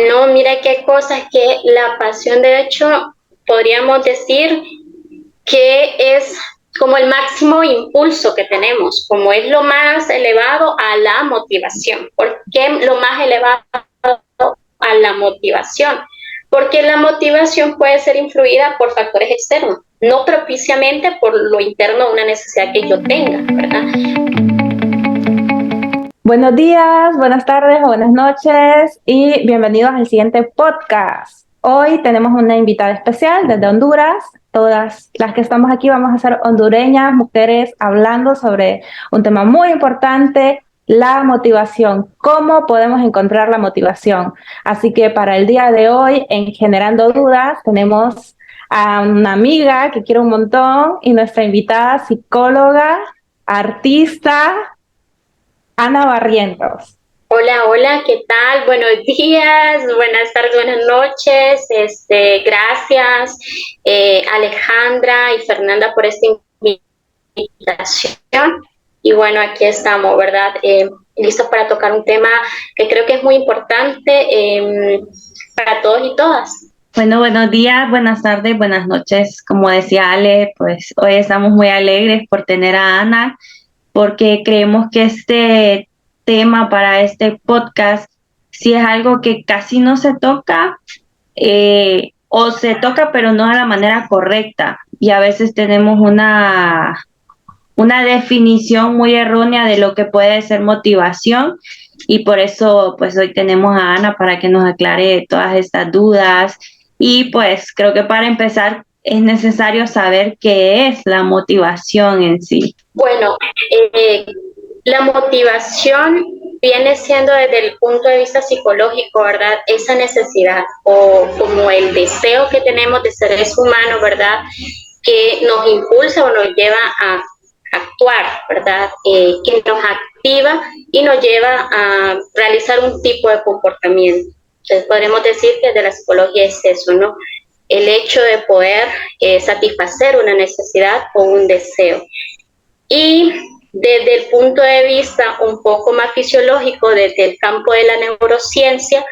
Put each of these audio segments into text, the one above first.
No, mira qué cosas que la pasión, de hecho, podríamos decir que es como el máximo impulso que tenemos, como es lo más elevado a la motivación. ¿Por qué lo más elevado a la motivación? Porque la motivación puede ser influida por factores externos, no propiciamente por lo interno, una necesidad que yo tenga, ¿verdad? Buenos días, buenas tardes o buenas noches y bienvenidos al siguiente podcast. Hoy tenemos una invitada especial desde Honduras. Todas las que estamos aquí vamos a ser hondureñas, mujeres, hablando sobre un tema muy importante, la motivación. ¿Cómo podemos encontrar la motivación? Así que para el día de hoy, en Generando Dudas, tenemos a una amiga que quiero un montón y nuestra invitada psicóloga, artista, Ana Barrientos. Hola, hola, ¿qué tal? Buenos días, buenas tardes, buenas noches. Gracias, Alejandra y Fernanda, por esta invitación. Y bueno, aquí estamos, ¿verdad? Listos para tocar un tema que creo que es muy importante para todos y todas. Bueno, buenos días, buenas tardes, buenas noches. Como decía Ale, pues hoy estamos muy alegres por tener a Ana, porque creemos que este tema para este podcast sí es algo que casi no se toca, o se toca pero no de la manera correcta. Y a veces tenemos una definición muy errónea de lo que puede ser motivación. Y por eso pues hoy tenemos a Ana para que nos aclare todas estas dudas. Y pues creo que para empezar es necesario saber qué es la motivación en sí. Bueno, eh, la motivación viene siendo desde el punto de vista psicológico, ¿verdad? Esa necesidad o como el deseo que tenemos de seres humanos, ¿verdad? Que nos impulsa o nos lleva a actuar, ¿verdad? Que nos activa y nos lleva a realizar un tipo de comportamiento. Entonces podremos decir que de la psicología es eso, ¿no? El hecho de poder satisfacer una necesidad o un deseo. Y desde el punto de vista un poco más fisiológico, desde el campo de la neurociencia,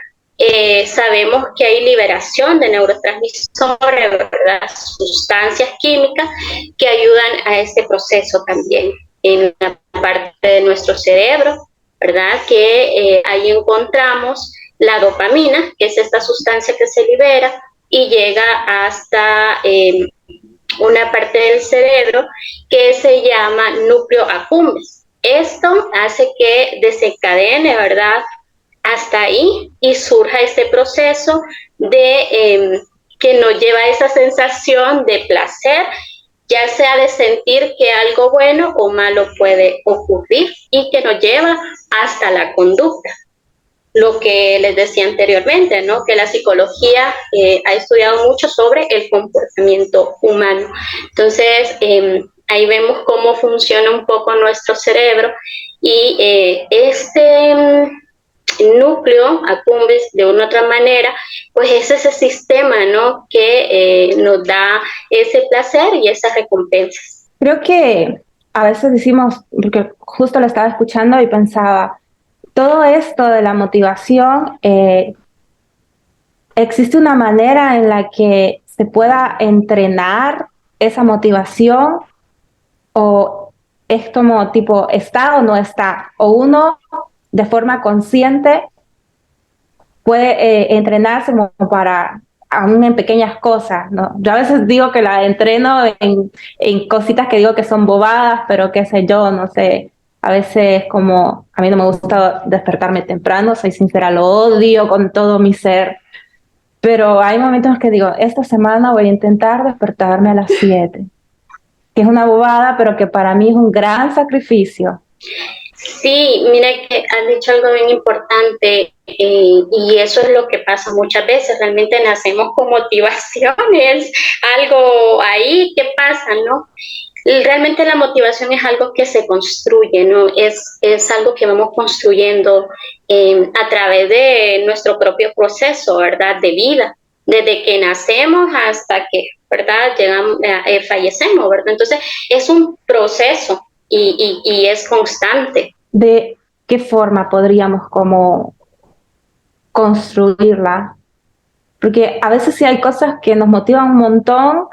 sabemos que hay liberación de neurotransmisores, ¿verdad? Sustancias químicas que ayudan a este proceso también en la parte de nuestro cerebro, ¿verdad? Que ahí encontramos la dopamina, que es esta sustancia que se libera y llega hasta una parte del cerebro que se llama núcleo accumbens. Esto hace que desencadene, ¿verdad? Hasta ahí y surja este proceso de que nos lleva a esa sensación de placer, ya sea de sentir que algo bueno o malo puede ocurrir y que nos lleva hasta la conducta. Lo que les decía anteriormente, ¿no? Que la psicología ha estudiado mucho sobre el comportamiento humano. Entonces, ahí vemos cómo funciona un poco nuestro cerebro y núcleo accumbens de una u otra manera, pues es ese sistema, ¿no? Que nos da ese placer y esas recompensas. Creo que a veces decimos, porque justo lo estaba escuchando y pensaba, todo esto de la motivación, ¿existe una manera en la que se pueda entrenar esa motivación o es como tipo, está o no está? O uno de forma consciente puede entrenarse como para aún en pequeñas cosas, ¿no? Yo a veces digo que la entreno en cositas que digo que son bobadas, pero qué sé yo, no sé, a veces como a mí no me gusta despertarme temprano, soy sincera, lo odio con todo mi ser, pero hay momentos que digo, esta semana voy a intentar despertarme a las 7, que es una bobada, pero que para mí es un gran sacrificio. Sí, mira que has dicho algo bien importante y eso es lo que pasa muchas veces. Realmente nacemos con motivaciones, algo ahí que pasa, ¿no? Realmente la motivación es algo que se construye, ¿no? Es algo que vamos construyendo a través de nuestro propio proceso, ¿verdad? De vida, desde que nacemos hasta que, ¿verdad? Llegamos, fallecemos, ¿verdad? Entonces es un proceso y es constante. ¿De qué forma podríamos como construirla. Porque a veces sí hay cosas que nos motivan un montón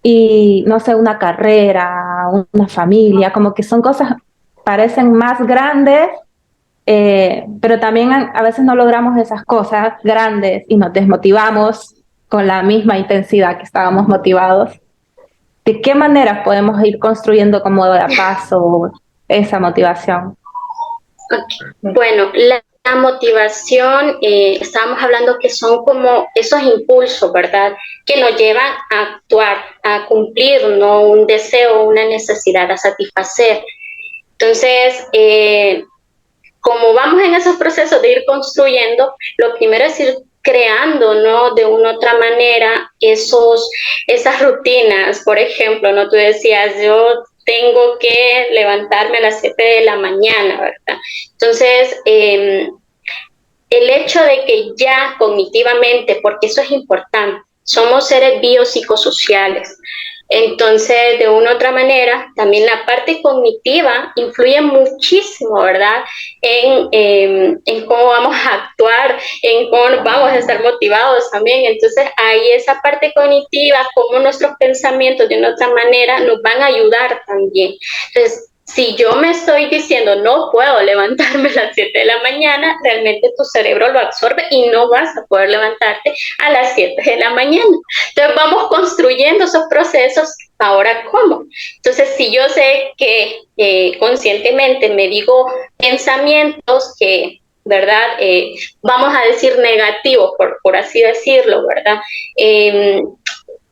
y, no sé, una carrera, una familia, como que son cosas, parecen más grandes, pero también a veces no logramos esas cosas grandes y nos desmotivamos con la misma intensidad que estábamos motivados. ¿De qué manera podemos ir construyendo como de a paso esa motivación? Okay. Bueno, la motivación, estábamos hablando que son como esos impulsos, ¿verdad? Que nos llevan a actuar, a cumplir, ¿no? Un deseo, una necesidad, a satisfacer. Entonces, como vamos en esos procesos de ir construyendo, lo primero es ir creando, ¿no? De una u otra manera esas rutinas. Por ejemplo, ¿no? Tú decías, yo tengo que levantarme a las 7 de la mañana, ¿verdad? Entonces, el hecho de que ya cognitivamente, porque eso es importante, somos seres biopsicosociales. Entonces, de una u otra manera, también la parte cognitiva influye muchísimo, ¿verdad? En cómo vamos a actuar, en cómo vamos a estar motivados también. Entonces, ahí esa parte cognitiva, cómo nuestros pensamientos de una u otra manera nos van a ayudar también. Entonces, si yo me estoy diciendo no puedo levantarme a las 7 de la mañana, realmente tu cerebro lo absorbe y no vas a poder levantarte a las 7 de la mañana. Entonces vamos construyendo esos procesos. Ahora, ¿cómo? Entonces, si yo sé que conscientemente me digo pensamientos que, ¿verdad? Vamos a decir negativos, por así decirlo, ¿verdad?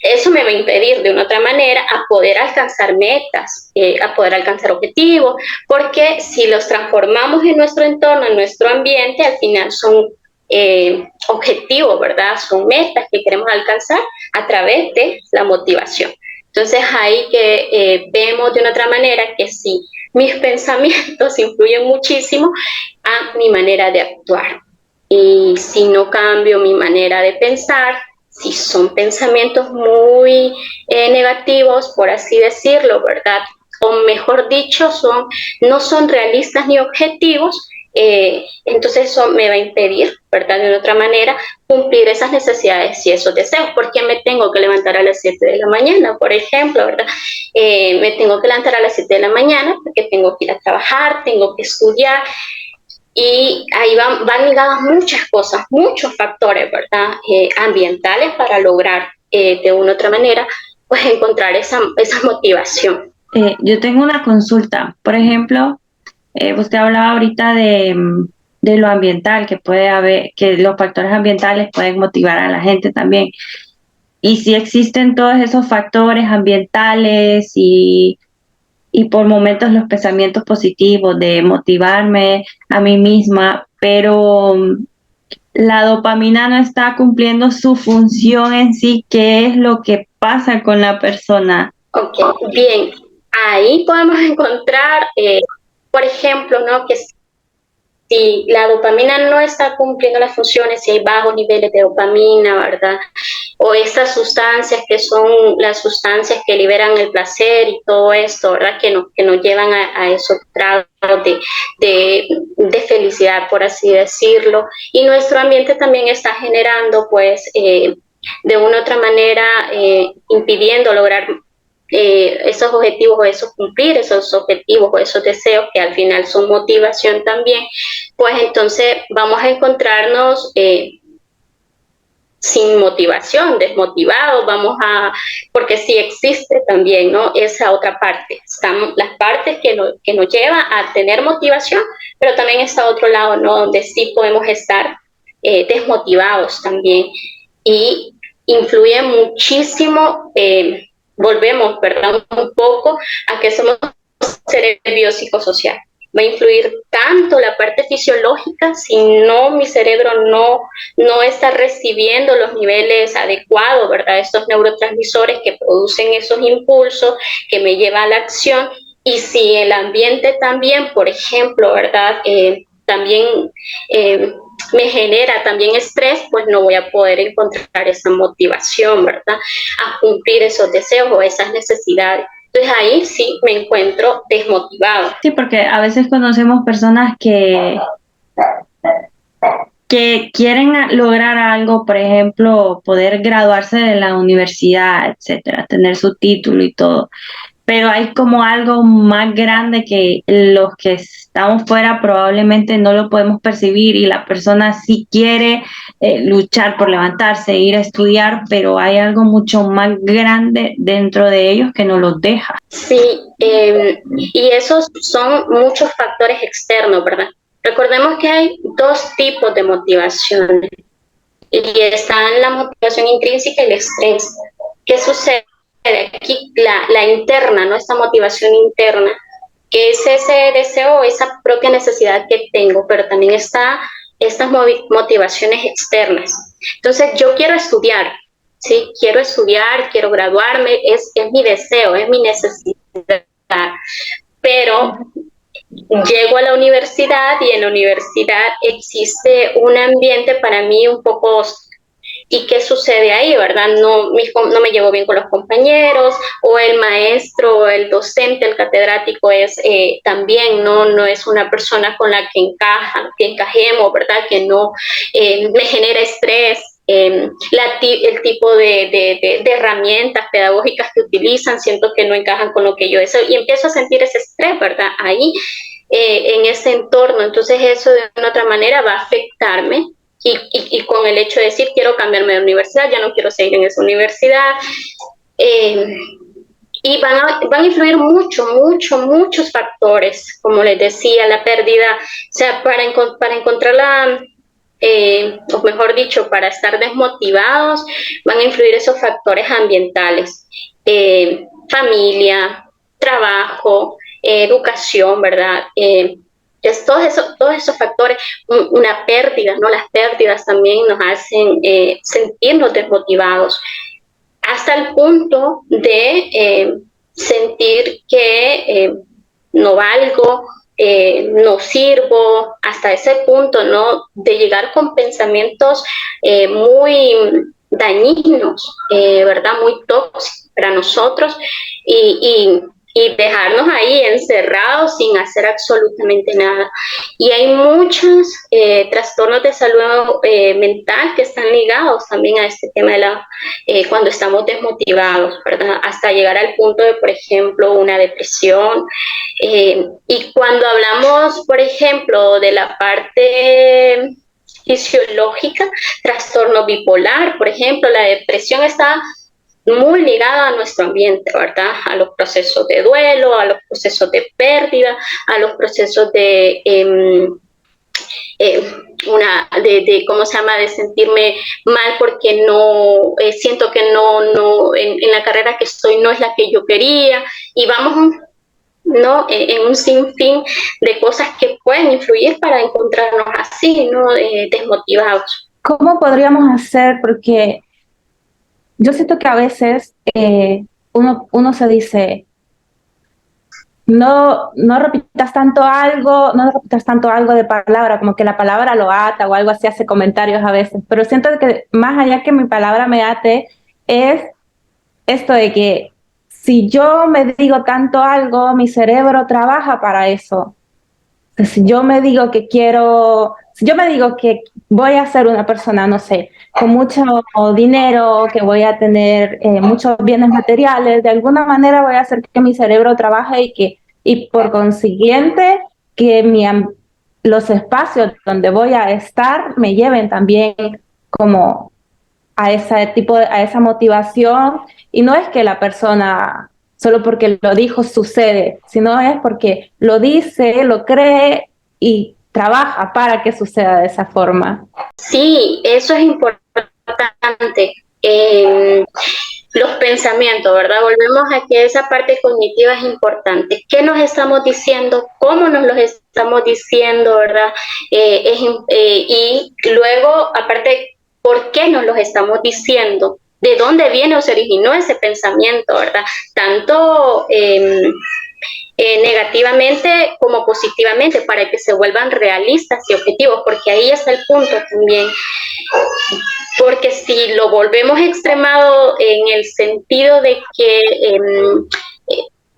Eso me va a impedir de una otra manera a poder alcanzar metas, a poder alcanzar objetivos, porque si los transformamos en nuestro entorno, en nuestro ambiente, al final son objetivos, ¿verdad? Son metas que queremos alcanzar a través de la motivación. Entonces ahí que vemos de una otra manera que sí, mis pensamientos influyen muchísimo a mi manera de actuar. Y si no cambio mi manera de pensar, si son pensamientos muy negativos, por así decirlo, ¿verdad? O mejor dicho, no son realistas ni objetivos, entonces eso me va a impedir, ¿verdad? De otra manera, cumplir esas necesidades y esos deseos. ¿Por qué me tengo que levantar a las 7 de la mañana, por ejemplo, ¿verdad? Me tengo que levantar a las 7 de la mañana porque tengo que ir a trabajar, tengo que estudiar, y ahí van ligadas muchas cosas, muchos factores, ¿verdad? Ambientales para lograr de una u otra manera, pues encontrar esa motivación. Yo tengo una consulta. Por ejemplo, usted hablaba ahorita de lo ambiental, que puede haber, que los factores ambientales pueden motivar a la gente también. Y si existen todos esos factores ambientales y por momentos los pensamientos positivos de motivarme a mí misma, pero la dopamina no está cumpliendo su función en sí. ¿Qué es lo que pasa con la persona? Ok, bien. Ahí podemos encontrar, por ejemplo, ¿no? Que si la dopamina no está cumpliendo las funciones, si hay bajos niveles de dopamina, ¿verdad? O estas sustancias que son las sustancias que liberan el placer y todo esto, ¿verdad? Que nos llevan a esos grados de felicidad, por así decirlo. Y nuestro ambiente también está generando, pues, de una u otra manera, impidiendo lograr esos objetivos o esos cumplir esos objetivos o esos deseos que al final son motivación también, pues entonces vamos a encontrarnos sin motivación, desmotivados, porque sí existe también, ¿no? Esa otra parte, están las partes que nos lleva a tener motivación, pero también está otro lado, ¿no? Donde sí podemos estar desmotivados también y influye muchísimo, volvemos, ¿verdad? Un poco a que somos seres biopsicosociales. Va a influir tanto la parte fisiológica, si no mi cerebro no está recibiendo los niveles adecuados, ¿verdad? Estos neurotransmisores que producen esos impulsos que me llevan a la acción. Y si el ambiente también, por ejemplo, ¿verdad? También me genera también estrés, pues no voy a poder encontrar esa motivación, ¿verdad? A cumplir esos deseos o esas necesidades. Entonces ahí sí me encuentro desmotivado. Sí, porque a veces conocemos personas que quieren lograr algo, por ejemplo, poder graduarse de la universidad, etcétera, tener su título y todo. Pero hay como algo más grande que los que estamos fuera probablemente no lo podemos percibir y la persona sí quiere luchar por levantarse, ir a estudiar, pero hay algo mucho más grande dentro de ellos que no los deja. Sí, y esos son muchos factores externos, ¿verdad? Recordemos que hay dos tipos de motivaciones y están la motivación intrínseca y la extrínseca. ¿Qué sucede? Aquí la interna, ¿no? Esta motivación interna, que es ese deseo, esa propia necesidad que tengo, pero también está estas motivaciones externas. Entonces, yo quiero estudiar, ¿sí? Quiero estudiar, quiero graduarme, es mi deseo, es mi necesidad, pero llego a la universidad y en la universidad existe un ambiente para mí un poco hostil. ¿Y qué sucede ahí, verdad? No me llevo bien con los compañeros, o el maestro, el docente, el catedrático es también, no es una persona con la que encajemos, ¿verdad? Que no me genera estrés. El tipo de herramientas pedagógicas que utilizan, siento que no encajan con lo que yo deseo y empiezo a sentir ese estrés, ¿verdad? Ahí, en ese entorno. Entonces eso de una otra manera va a afectarme y con el hecho de decir quiero cambiarme de universidad, ya no quiero seguir en esa universidad. Y van a influir muchos factores, como les decía, la pérdida, o sea, para encontrar o mejor dicho, para estar desmotivados, van a influir esos factores ambientales, familia, trabajo, educación, ¿verdad? Todos esos factores, una pérdida, ¿no? Las pérdidas también nos hacen sentirnos desmotivados hasta el punto de sentir que no valgo, no sirvo, hasta ese punto, ¿no? De llegar con pensamientos muy dañinos, ¿verdad? Muy tóxicos para nosotros y dejarnos ahí encerrados sin hacer absolutamente nada. Y hay muchos trastornos de salud mental que están ligados también a este tema cuando estamos desmotivados, ¿verdad? Hasta llegar al punto de, por ejemplo, una depresión. Y cuando hablamos, por ejemplo, de la parte fisiológica, trastorno bipolar, por ejemplo, la depresión está muy ligada a nuestro ambiente, ¿verdad? A los procesos de duelo, a los procesos de pérdida, a los procesos ¿cómo se llama? De sentirme mal porque no, siento que en la carrera que estoy no es la que yo quería, y vamos, ¿no? En un sinfín de cosas que pueden influir para encontrarnos así, ¿no? Desmotivados. ¿Cómo podríamos hacer? Porque yo siento que a veces uno se dice, no repitas tanto algo, no repitas tanto algo de palabra, como que la palabra lo ata o algo así, hace comentarios a veces, pero siento que más allá que mi palabra me ate, es esto de que si yo me digo tanto algo, mi cerebro trabaja para eso. Si yo me digo que si yo me digo que voy a ser una persona, no sé, con mucho dinero, que voy a tener muchos bienes materiales, de alguna manera voy a hacer que mi cerebro trabaje y por consiguiente que los espacios donde voy a estar me lleven también como a a esa motivación, y no es que la persona solo porque lo dijo sucede, sino es porque lo dice, lo cree y trabaja para que suceda de esa forma. Sí, eso es importante. Los pensamientos, ¿verdad? Volvemos a que esa parte cognitiva es importante. ¿Qué nos estamos diciendo? ¿Cómo nos los estamos diciendo, verdad? Y luego, aparte, ¿por qué nos los estamos diciendo? ¿De dónde viene o se originó ese pensamiento, verdad? Tanto negativamente como positivamente, para que se vuelvan realistas y objetivos, porque ahí está el punto también. Porque si lo volvemos extremado en el sentido de que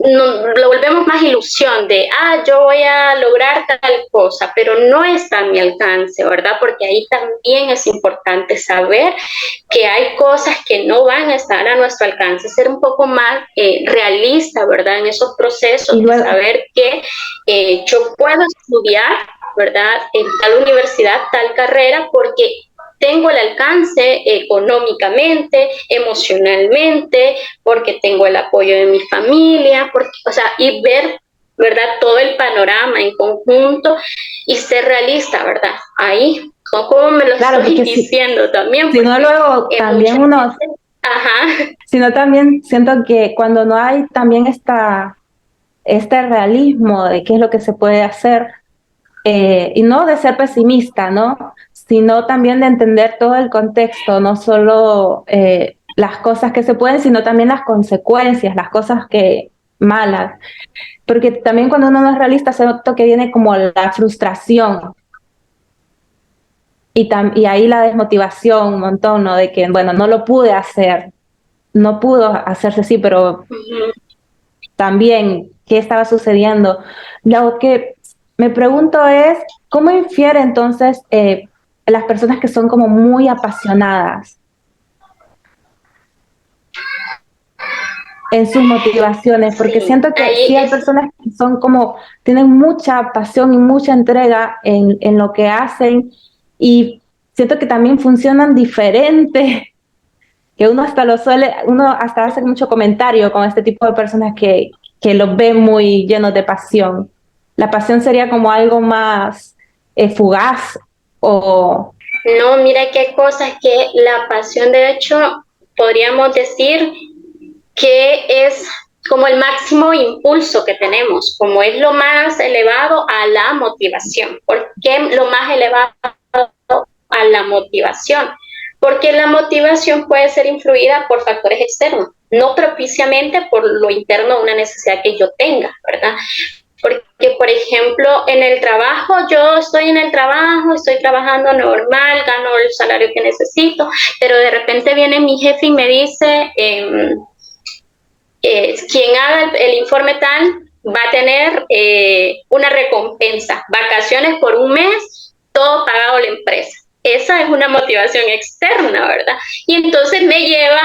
lo volvemos más ilusión de, yo voy a lograr tal cosa, pero no está a mi alcance, ¿verdad? Porque ahí también es importante saber que hay cosas que no van a estar a nuestro alcance, ser un poco más realista, ¿verdad? En esos procesos, Y luego, de saber que yo puedo estudiar, ¿verdad? En tal universidad, tal carrera, porque tengo el alcance económicamente, emocionalmente, porque tengo el apoyo de mi familia, porque, o sea, y ver, ¿verdad? Todo el panorama en conjunto y ser realista, ¿verdad? Ahí, como me lo claro, estoy porque diciendo también, si no porque luego también muchas uno, veces, ajá, sino también siento que cuando no hay también este realismo de qué es lo que se puede hacer, y no de ser pesimista, ¿no? Sino también de entender todo el contexto, no solo las cosas que se pueden, sino también las consecuencias, las cosas que malas. Porque también cuando uno no es realista, se nota que viene como la frustración y ahí la desmotivación un montón, ¿no? De que, bueno, no lo pude hacer, no pudo hacerse así, pero también qué estaba sucediendo. Lo que me pregunto es, ¿cómo infiere entonces las personas que son como muy apasionadas en sus motivaciones? Porque sí, siento que ahí sí hay es, personas que son como, tienen mucha pasión y mucha entrega en lo que hacen y siento que también funcionan diferente, que uno hasta hace mucho comentario con este tipo de personas que los ve muy llenos de pasión. La pasión sería como algo más fugaz o no, mira qué cosas que la pasión, de hecho, podríamos decir que es como el máximo impulso que tenemos, como es lo más elevado a la motivación. ¿Por qué lo más elevado a la motivación? Porque la motivación puede ser influida por factores externos, no propiciamente por lo interno, una necesidad que yo tenga, ¿verdad? Porque, por ejemplo, en el trabajo, yo estoy en el trabajo, estoy trabajando normal, gano el salario que necesito, pero de repente viene mi jefe y me dice, quien haga el informe tal va a tener una recompensa, vacaciones por un mes, todo pagado la empresa. Esa es una motivación externa, ¿verdad? Y entonces me lleva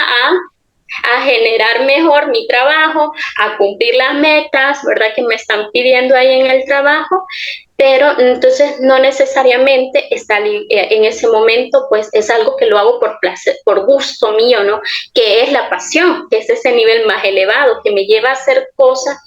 a generar mejor mi trabajo, a cumplir las metas, ¿verdad? Que me están pidiendo ahí en el trabajo, pero entonces no necesariamente está en ese momento, pues es algo que lo hago por placer, por gusto mío, ¿no? Que es la pasión, que es ese nivel más elevado, que me lleva a hacer cosas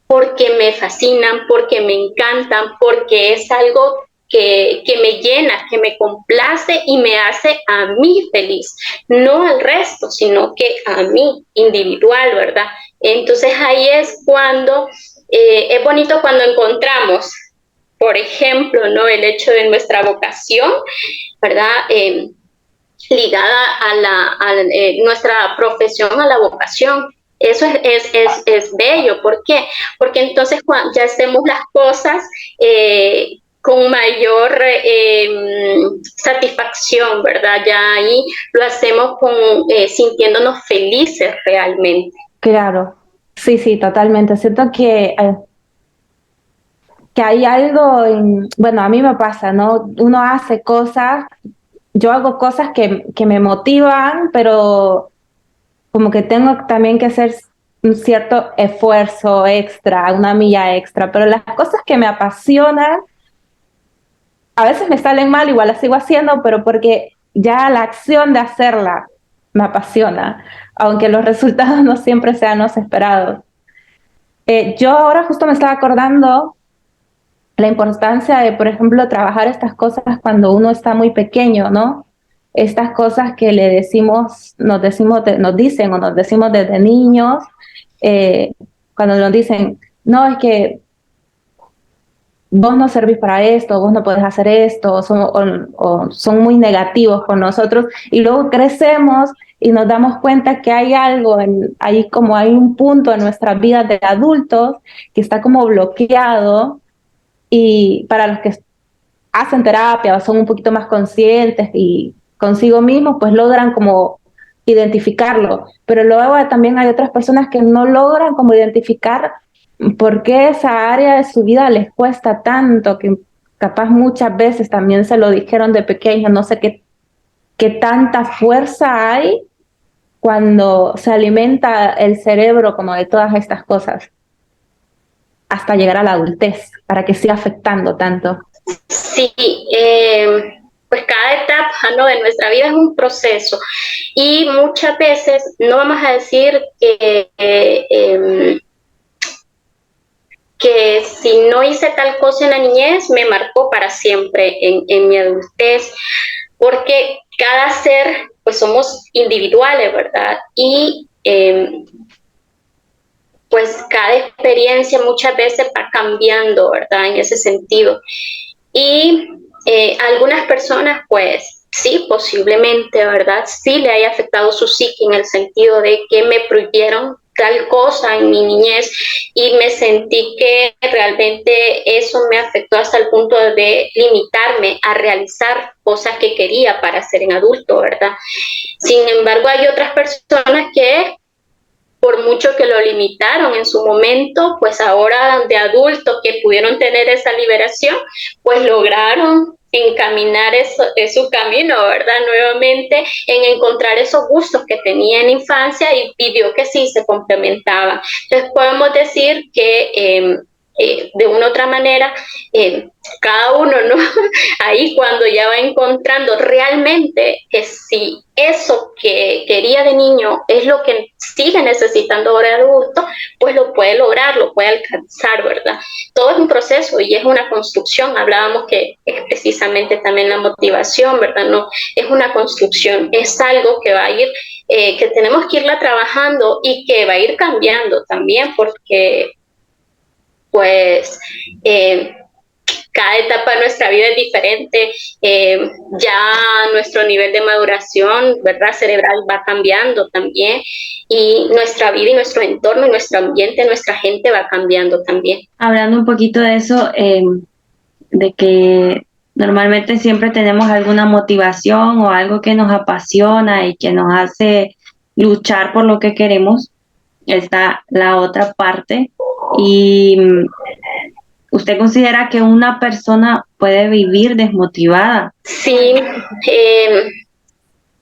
porque me fascinan, porque me encantan, porque es algo que me llena, que me complace y me hace a mí feliz, no al resto, sino que a mí individual, ¿verdad? Entonces ahí es cuando es bonito cuando encontramos, por ejemplo, ¿no? El hecho de nuestra vocación, ¿verdad? Ligada nuestra profesión, a la vocación. Eso es bello. ¿Por qué? Porque entonces cuando ya hacemos las cosas con mayor satisfacción, ¿verdad? Ya ahí lo hacemos sintiéndonos felices realmente. claro, sí, sí, totalmente. Siento que hay algo, bueno, a mí me pasa, ¿no? Uno hace cosas, yo hago cosas que me motivan, pero como que tengo también que hacer un cierto esfuerzo extra, una milla extra, pero las cosas que me apasionan, a veces me salen mal, igual las sigo haciendo, pero porque ya la acción de hacerla me apasiona, aunque los resultados no siempre sean los esperados. Yo ahora justo me estaba acordando la importancia de, por ejemplo, trabajar estas cosas cuando uno está muy pequeño, ¿no? Estas cosas que le decimos, nos dicen o nos decimos desde niños, eh, cuando nos dicen, no, es que vos no servís para esto, vos no podés hacer esto, o son muy negativos con nosotros, y luego crecemos y nos damos cuenta que hay algo, ahí como hay un punto en nuestras vidas de adultos que está como bloqueado, y para los que hacen terapia o son un poquito más conscientes y consigo mismos, pues logran como identificarlo, pero luego también hay otras personas que no logran como identificar por qué esa área de su vida les cuesta tanto, que capaz muchas veces también se lo dijeron de pequeño, no sé qué tanta fuerza hay cuando se alimenta el cerebro como de todas estas cosas hasta llegar a la adultez, para que siga afectando tanto. Sí, pues cada etapa, ¿no?, de nuestra vida es un proceso y muchas veces no vamos a decir que si no hice tal cosa en la niñez me marcó para siempre en mi adultez, porque cada ser, pues somos individuales, ¿verdad? Y pues cada experiencia muchas veces va cambiando, ¿verdad? En ese sentido. Y algunas personas, pues sí, posiblemente, ¿verdad? Sí le haya afectado su psique en el sentido de que me prohibieron tal cosa en mi niñez y me sentí que realmente eso me afectó hasta el punto de limitarme a realizar cosas que quería para ser en adulto, ¿verdad? Sin embargo, hay otras personas que por mucho que lo limitaron en su momento, pues ahora de adultos que pudieron tener esa liberación, pues lograron encaminar su camino, ¿verdad? Nuevamente en encontrar esos gustos que tenía en la infancia y vio que sí se complementaban. Entonces podemos decir que de una u otra manera, cada uno, ¿no? Ahí cuando ya va encontrando realmente que si eso que quería de niño es lo que sigue necesitando ahora de adulto, pues lo puede lograr, lo puede alcanzar, ¿verdad? Todo es un proceso y es una construcción. Hablábamos que es precisamente también la motivación, ¿verdad? No, es una construcción, es algo que va a ir, que tenemos que irla trabajando y que va a ir cambiando también, porque pues cada etapa de nuestra vida es diferente, ya nuestro nivel de maduración, ¿verdad?, cerebral va cambiando también y nuestra vida y nuestro entorno y nuestro ambiente, nuestra gente va cambiando también. Hablando un poquito de eso, de que normalmente siempre tenemos alguna motivación o algo que nos apasiona y que nos hace luchar por lo que queremos, está la otra parte. Y ¿usted considera que una persona puede vivir desmotivada? Sí,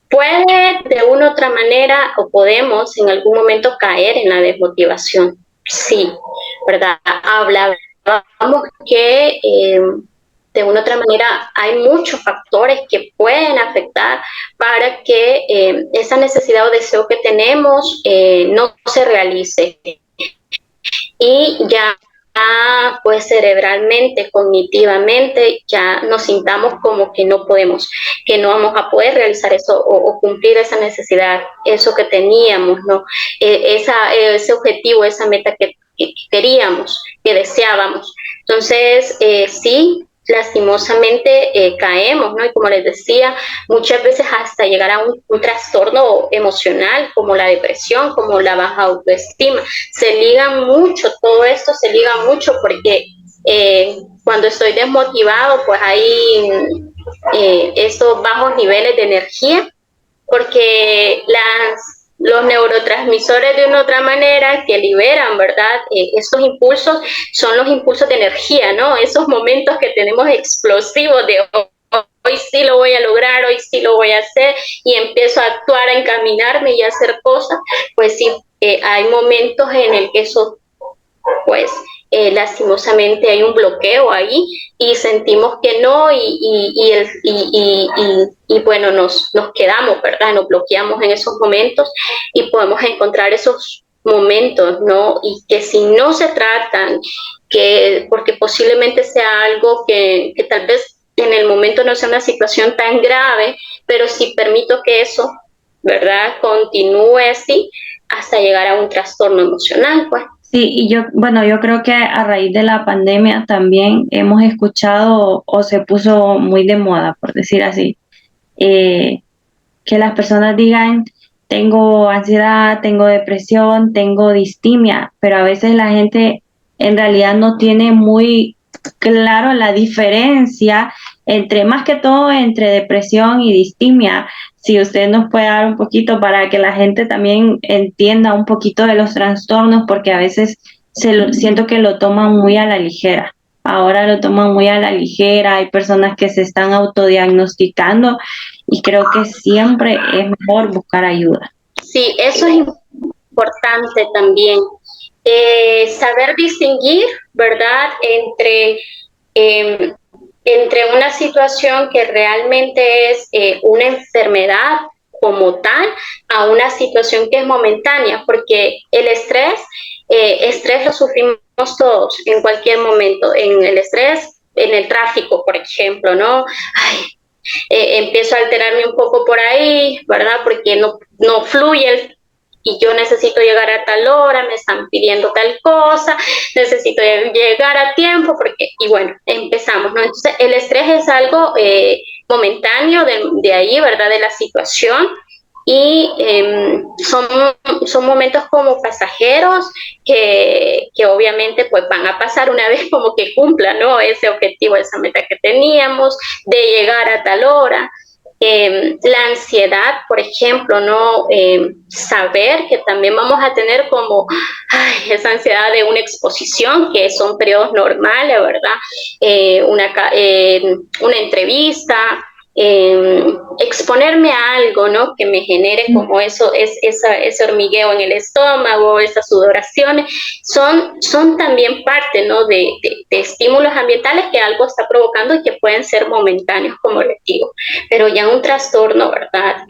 puede de una u otra manera o podemos en algún momento caer en la desmotivación. Sí, ¿verdad? Hablábamos que de una u otra manera hay muchos factores que pueden afectar para que esa necesidad o deseo que tenemos no se realice. Y ya pues cerebralmente, cognitivamente, ya nos sintamos como que no podemos, que no vamos a poder realizar eso o cumplir esa necesidad, eso que teníamos, ¿no? Ese objetivo, esa meta que queríamos, que deseábamos. Entonces, sí, lastimosamente caemos, ¿no? Y como les decía, muchas veces hasta llegar a un trastorno emocional como la depresión, como la baja autoestima. Se liga mucho, todo esto se liga mucho porque cuando estoy desmotivado, pues hay estos bajos niveles de energía, porque los neurotransmisores de una u otra manera que liberan, ¿verdad? Estos impulsos son los impulsos de energía, ¿no? Esos momentos que tenemos explosivos de hoy sí lo voy a lograr, hoy sí lo voy a hacer y empiezo a actuar, a encaminarme y a hacer cosas, pues sí, hay momentos en el que eso, pues lastimosamente hay un bloqueo ahí y sentimos que no y bueno, nos quedamos, ¿verdad? Nos bloqueamos en esos momentos y podemos encontrar esos momentos, ¿no? Y que si no se tratan, porque posiblemente sea algo que tal vez en el momento no sea una situación tan grave, pero si permito que eso, ¿verdad?, continúe así hasta llegar a un trastorno emocional, pues. Sí, y yo creo que a raíz de la pandemia también hemos escuchado o se puso muy de moda, por decir así, que las personas digan, tengo ansiedad, tengo depresión, tengo distimia, pero a veces la gente en realidad no tiene muy claro la diferencia más que todo entre depresión y distimia. Si usted nos puede dar un poquito para que la gente también entienda un poquito de los trastornos, porque a veces siento que lo toman muy a la ligera. Ahora lo toman muy a la ligera, hay personas que se están autodiagnosticando y creo que siempre es mejor buscar ayuda. Sí, eso es importante también. Saber distinguir, ¿verdad?, entre una situación que realmente es una enfermedad como tal a una situación que es momentánea, porque el estrés lo sufrimos todos en cualquier momento. En el estrés, en el tráfico, por ejemplo, ¿no? Ay, empiezo a alterarme un poco por ahí, ¿verdad? Porque no fluye y yo necesito llegar a tal hora, me están pidiendo tal cosa, necesito llegar a tiempo, y bueno, empezamos, ¿no? Entonces, el estrés es algo momentáneo de ahí, ¿verdad? De la situación, y son momentos como pasajeros que obviamente pues van a pasar una vez como que cumplan, ¿no?, ese objetivo, esa meta que teníamos de llegar a tal hora. La ansiedad, por ejemplo, ¿no? Saber que también vamos a tener como esa ansiedad de una exposición, que son periodos normales, ¿verdad? Una entrevista, exponerme a algo, ¿no?, que me genere como ese hormigueo en el estómago, esas sudoraciones, son también parte, ¿no?, de estímulos ambientales que algo está provocando y que pueden ser momentáneos, como les digo. Pero ya un trastorno, ¿verdad?,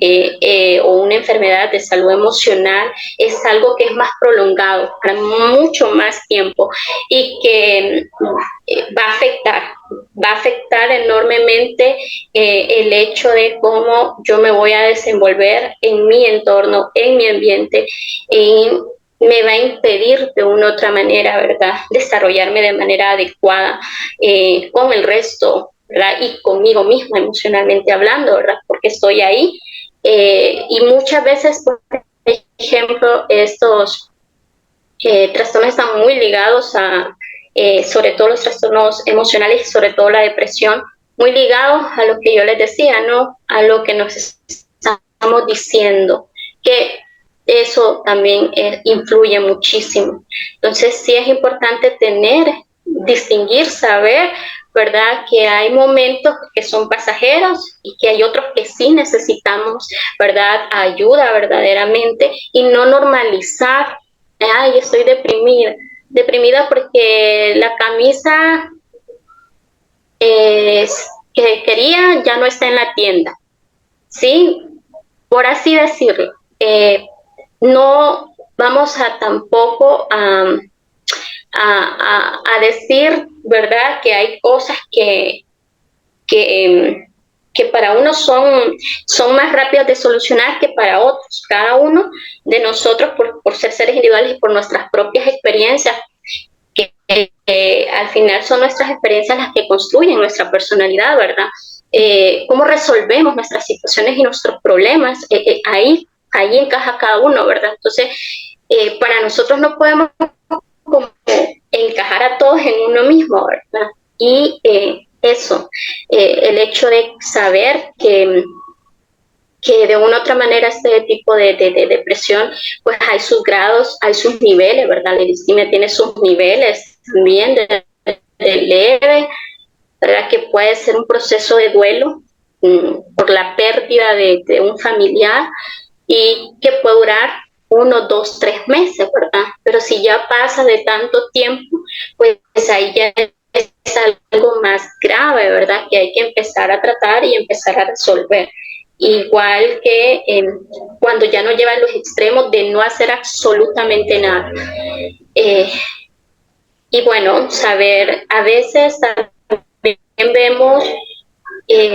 o una enfermedad de salud emocional es algo que es más prolongado, para mucho más tiempo, y que va a afectar enormemente el hecho de cómo yo me voy a desenvolver en mi entorno, en mi ambiente, y me va a impedir de una u otra manera, ¿verdad?, desarrollarme de manera adecuada con el resto, ¿verdad?, y conmigo misma emocionalmente hablando, ¿verdad?, porque estoy ahí. Y muchas veces, por ejemplo, estos trastornos están muy ligados sobre todo los trastornos emocionales y sobre todo la depresión, muy ligados a lo que yo les decía, ¿no?, a lo que nos estamos diciendo, que eso también influye muchísimo. Entonces sí es importante distinguir, saber, ¿verdad?, que hay momentos que son pasajeros y que hay otros que sí necesitamos, ¿verdad?, ayuda verdaderamente, y no normalizar, ay, estoy deprimida porque la camisa que quería ya no está en la tienda, ¿sí?, por así decirlo. No vamos a tampoco a decir, ¿verdad?, que hay cosas que para unos son más rápidas de solucionar que para otros. Cada uno de nosotros, por ser seres individuales y por nuestras propias experiencias, que al final son nuestras experiencias las que construyen nuestra personalidad, ¿verdad? Cómo resolvemos nuestras situaciones y nuestros problemas, ahí encaja cada uno, ¿verdad? Entonces, para nosotros no podemos como encajar a todos en uno mismo, ¿verdad? Y el hecho de saber que de una u otra manera este tipo de depresión, pues hay sus grados, hay sus niveles, ¿verdad? La distimia tiene sus niveles también de leve, ¿verdad?, que puede ser un proceso de duelo por la pérdida de un familiar, y que puede durar 1, 2, 3 meses, ¿verdad? Pero si ya pasa de tanto tiempo, pues ahí ya es algo más grave, ¿verdad?, que hay que empezar a tratar y empezar a resolver. Igual que cuando ya no lleva a los extremos de no hacer absolutamente nada. Y bueno, saber, a veces también vemos,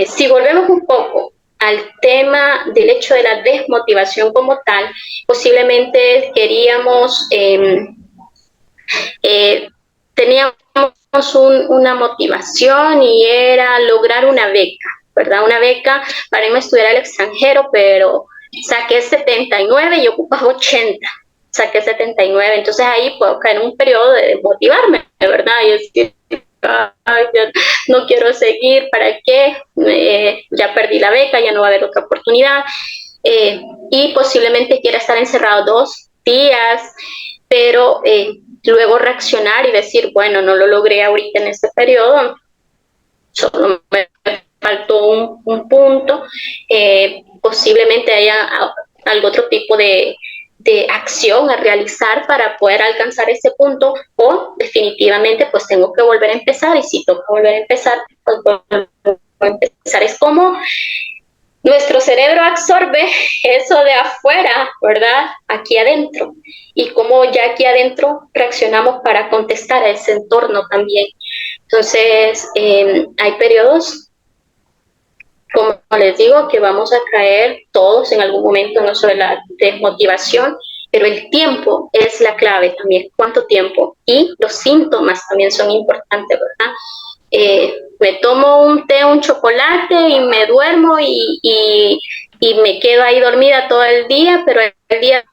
si volvemos un poco al tema del hecho de la desmotivación como tal, posiblemente teníamos una motivación, y era lograr una beca, ¿verdad? Una beca para irme a estudiar al extranjero, pero saqué 79 y ocupaba 80. Saqué 79, entonces ahí puedo caer en un periodo de motivarme, ¿verdad? Y decir, ay, ya no quiero seguir, ¿para qué? Ya perdí la beca, ya no va a haber otra oportunidad. Y posiblemente quiera estar encerrado 2 días, pero luego reaccionar y decir, bueno, no lo logré ahorita en este periodo, solo me faltó un punto, posiblemente haya algún otro tipo de acción a realizar para poder alcanzar ese punto, o definitivamente pues tengo que volver a empezar, y si toca volver a empezar, pues volver a empezar. Es como nuestro cerebro absorbe eso de afuera, ¿verdad? Aquí adentro. Y como ya aquí adentro reaccionamos para contestar a ese entorno también. Entonces, hay periodos, como les digo, que vamos a caer todos en algún momento en eso de la desmotivación, pero el tiempo es la clave también. ¿Cuánto tiempo? Y los síntomas también son importantes, ¿verdad? Me tomo un té, un chocolate y me duermo y me quedo ahí dormida todo el día, pero el día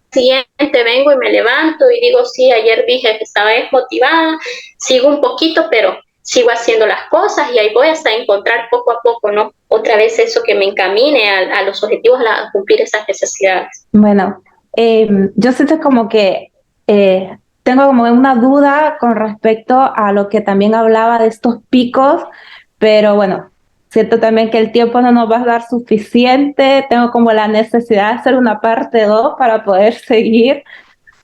siguiente vengo y me levanto y digo, sí, ayer dije que estaba desmotivada, sigo un poquito, pero sigo haciendo las cosas y ahí voy hasta encontrar poco a poco, ¿no? Otra vez eso que me encamine a los objetivos, a cumplir esas necesidades. Bueno, yo siento como que tengo como una duda con respecto a lo que también hablaba de estos picos, pero bueno, siento también que el tiempo no nos va a dar suficiente, tengo como la necesidad de hacer una parte 2 para poder seguir,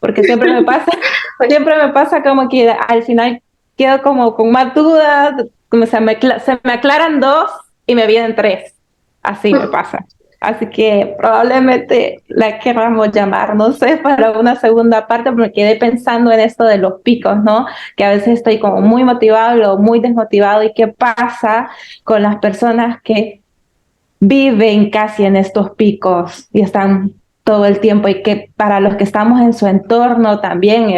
porque siempre me pasa como que al final quedo como con más dudas, como se me aclaran 2 y me vienen 3, así me pasa. Así que probablemente la queramos llamar, no sé, para una segunda parte, porque quedé pensando en esto de los picos, ¿no? Que a veces estoy como muy motivado o muy desmotivado, y qué pasa con las personas que viven casi en estos picos y están todo el tiempo, y que para los que estamos en su entorno también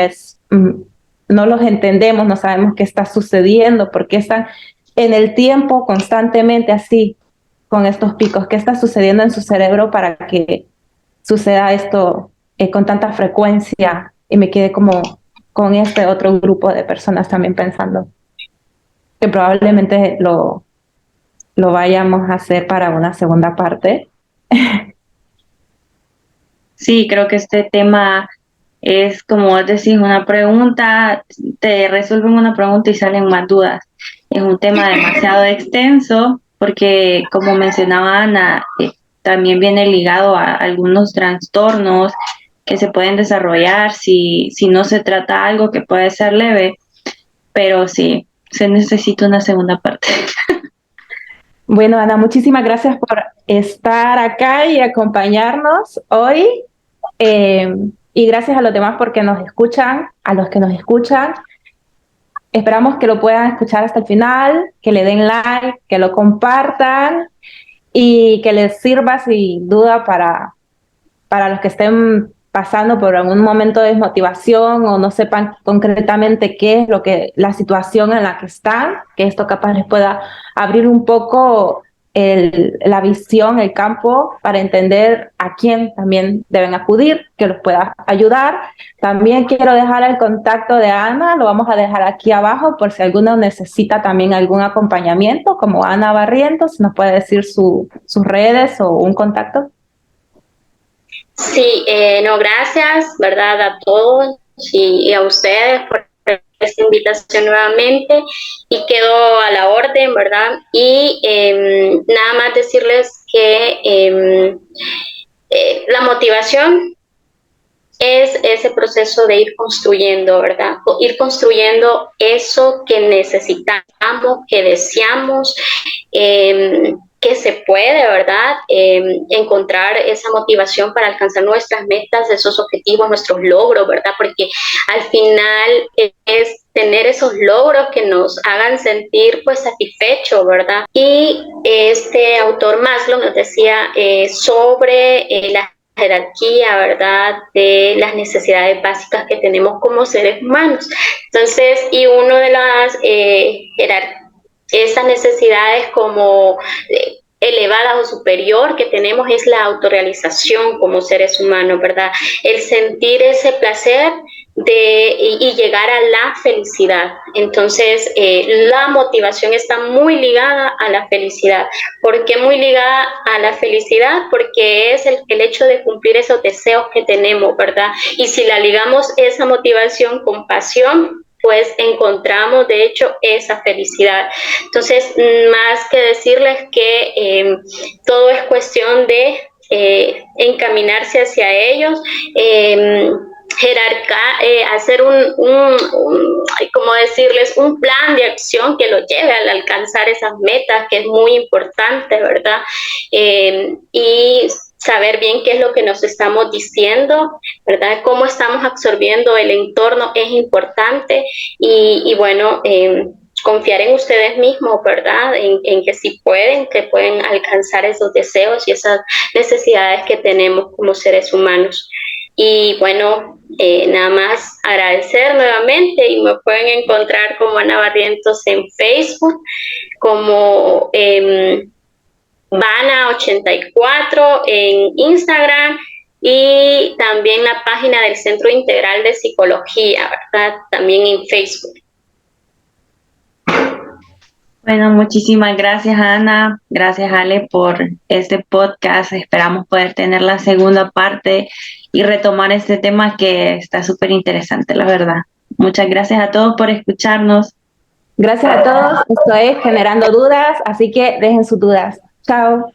no los entendemos, no sabemos qué está sucediendo, porque están en el tiempo constantemente así, con estos picos, qué está sucediendo en su cerebro para que suceda esto con tanta frecuencia, y me quedé como con este otro grupo de personas también pensando que probablemente lo vayamos a hacer para una segunda parte. Sí, creo que este tema es, como vos decís, una pregunta, te resuelven una pregunta y salen más dudas. Es un tema demasiado extenso porque, como mencionaba Ana, también viene ligado a algunos trastornos que se pueden desarrollar si no se trata algo que puede ser leve, pero sí, se necesita una segunda parte. Bueno, Ana, muchísimas gracias por estar acá y acompañarnos hoy. Y gracias a los demás porque nos escuchan, a los que nos escuchan. Esperamos que lo puedan escuchar hasta el final, que le den like, que lo compartan y que les sirva sin duda para los que estén pasando por algún momento de desmotivación o no sepan concretamente qué es lo que la situación en la que están, que esto capaz les pueda abrir un poco la visión, el campo, para entender a quién también deben acudir, que los pueda ayudar. También quiero dejar el contacto de Ana, lo vamos a dejar aquí abajo por si alguno necesita también algún acompañamiento, como Ana Barrientos, nos puede decir sus redes o un contacto. Sí, no, gracias, ¿verdad? A todos y a ustedes por esta invitación nuevamente, y quedo a la orden, ¿verdad? Y nada más decirles que la motivación es ese proceso de ir construyendo, ¿verdad? Ir construyendo eso que necesitamos, que deseamos, que se puede, ¿verdad? Encontrar esa motivación para alcanzar nuestras metas, esos objetivos, nuestros logros, ¿verdad? Porque al final es tener esos logros que nos hagan sentir pues satisfechos, ¿verdad? Y este autor Maslow nos decía sobre la jerarquía, ¿verdad? De las necesidades básicas que tenemos como seres humanos. Entonces, y uno de las esas necesidades como elevada o superior que tenemos es la autorrealización como seres humanos, ¿verdad? El sentir ese placer y llegar a la felicidad. Entonces, la motivación está muy ligada a la felicidad. ¿Por qué muy ligada a la felicidad? Porque es el hecho de cumplir esos deseos que tenemos, ¿verdad? Y si la ligamos esa motivación con pasión, pues encontramos de hecho esa felicidad. Entonces, más que decirles que todo es cuestión de encaminarse hacia ellos, hacer como decirles, un plan de acción que los lleve al alcanzar esas metas, que es muy importante, ¿verdad? Y saber bien qué es lo que nos estamos diciendo, ¿verdad? Cómo estamos absorbiendo el entorno es importante y bueno, confiar en ustedes mismos, ¿verdad? En que sí pueden, que pueden alcanzar esos deseos y esas necesidades que tenemos como seres humanos. Y bueno, nada más agradecer nuevamente y me pueden encontrar como Ana Barrientos en Facebook, como Vana84 en Instagram y también la página del Centro Integral de Psicología, ¿verdad? También en Facebook. Bueno, muchísimas gracias, Ana. Gracias, Ale, por este podcast. Esperamos poder tener la segunda parte y retomar este tema que está súper interesante, la verdad. Muchas gracias a todos por escucharnos. Gracias a todos. Esto es Generando Dudas, así que dejen sus dudas. Chao.